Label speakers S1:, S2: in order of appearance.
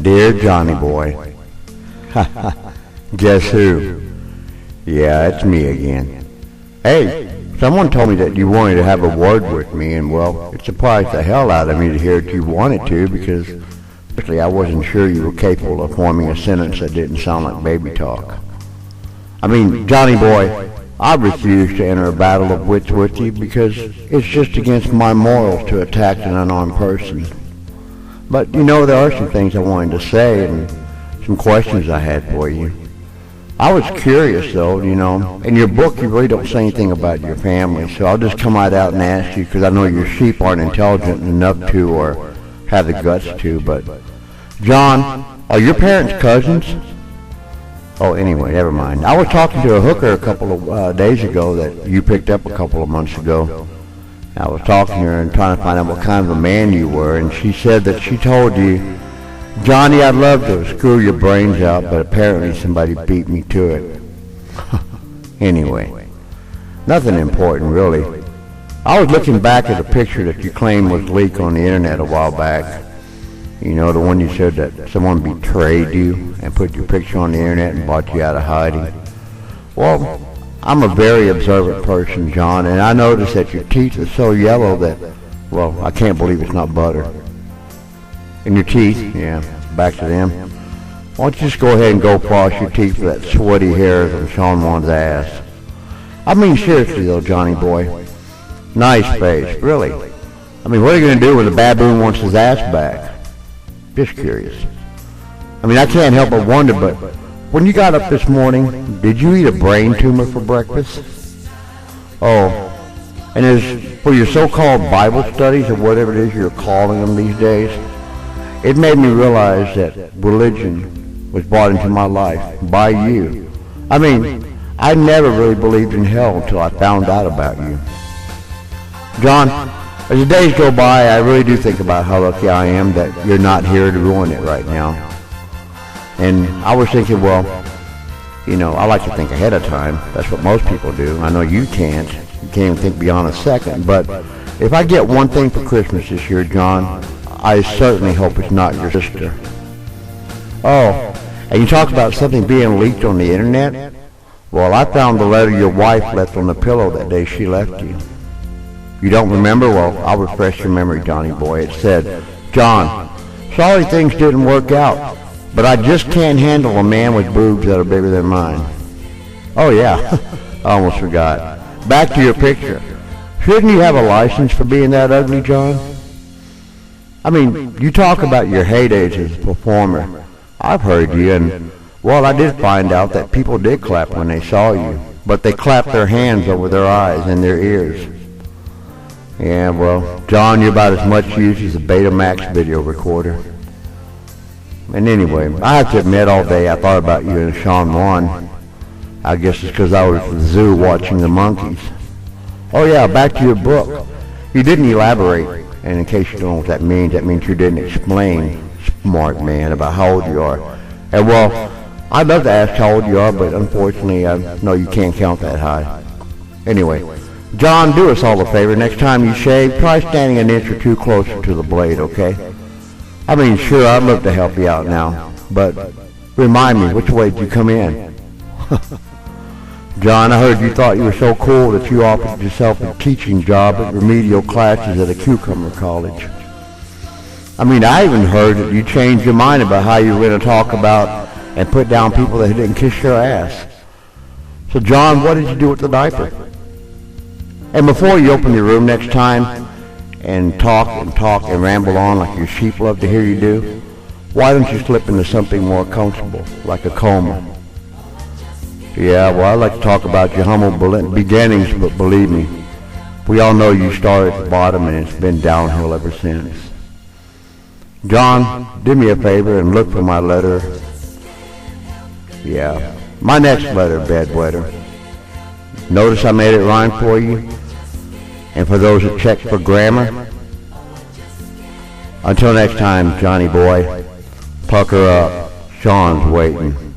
S1: Dear Johnny boy. Guess who? Yeah, it's me again. Hey, someone told me that you wanted to have a word with me, and well, it surprised the hell out of me to hear that you wanted to, because actually I wasn't sure you were capable of forming a sentence that didn't sound like baby talk. I mean, Johnny boy, I refuse to enter a battle of wits with you because it's just against my morals to attack an unarmed person. But you know, there are some things I wanted to say and some questions I had for you. I was curious though, you know, in your book you really don't say anything about your family, so I'll just come right out and ask you, because I know your sheep aren't intelligent enough to or have the guts to, but John, are your parents cousins? Oh, anyway, never mind. I was talking to a hooker a couple of days ago that you picked up a couple of months ago. I was talking to her and trying to find out what kind of a man you were, and she said that she told you, Johnny, I'd love to screw your brains out, but apparently somebody beat me to it. Anyway, nothing important really. I was looking back at a picture that you claimed was leaked on the internet a while back. You know, the one you said that someone betrayed you and put your picture on the internet and brought you out of hiding. Well, I'm a very observant person, John, and I noticed that your teeth are so yellow that, well, I can't believe it's not butter. And your teeth, yeah, back to them. Why don't you just go ahead and go floss your teeth for that sweaty hairs on Sean Wan's ass? I mean, seriously though, Johnny boy. Nice face, really. I mean, what are you going to do when the baboon wants his ass back? Just curious. I mean, I can't help but wonder, but when you got up this morning, did you eat a brain tumor for breakfast? Oh, and as for your so-called Bible studies, or whatever it is you're calling them these days, it made me realize that religion was brought into my life by you. I mean, I never really believed in hell until I found out about you. John, as the days go by, I really do think about how lucky I am that you're not here to ruin it right now. And I was thinking, well, you know, I like to think ahead of time. That's what most people do. I know you can't. You can't even think beyond a second. But if I get one thing for Christmas this year, John, I certainly hope it's not your sister. Oh, and you talk about something being leaked on the internet? Well, I found the letter your wife left on the pillow that day she left you. You don't remember? Well, I'll refresh your memory, Johnny boy. It said, John, sorry things didn't work out, but I just can't handle a man with boobs that are bigger than mine. Oh yeah, I almost forgot. Back to your picture. Shouldn't you have a license for being that ugly, John? I mean, you talk about your heydays as a performer. I've heard you, and, well, I did find out that people did clap when they saw you, but they clapped their hands over their eyes and their ears. Yeah, well, John, you're about as much use as a Betamax video recorder. And anyway, I have to admit, all day I thought about you and Sean Wan. I guess it's because I was at the zoo watching the monkeys. Oh yeah, back to your book. You didn't elaborate. And in case you don't know what that means you didn't explain, smart man, about how old you are. And well, I'd love to ask how old you are, but unfortunately, I know you can't count that high. Anyway, John, do us all a favor. Next time you shave, try standing an inch or two closer to the blade, okay? I mean, sure, I'd love to help you out now, but remind me, which way did you come in? John, I heard you thought you were so cool that you offered yourself a teaching job at remedial classes at a cucumber college. I mean, I even heard that you changed your mind about how you were going to talk about and put down people that didn't kiss your ass. So, John, what did you do with the diaper? And before you open your room next time and talk and ramble on like your sheep love to hear you do, why don't you slip into something more comfortable, like a coma? Yeah, well, I'd like to talk about your humble beginnings, but believe me, we all know you started at the bottom and it's been downhill ever since. John, do me a favor and look for my letter. Yeah, my next letter, bedwetter. Notice I made it rhyme for you? And for those that check for grammar, until next time, Johnny boy, pucker up, Sean's waiting.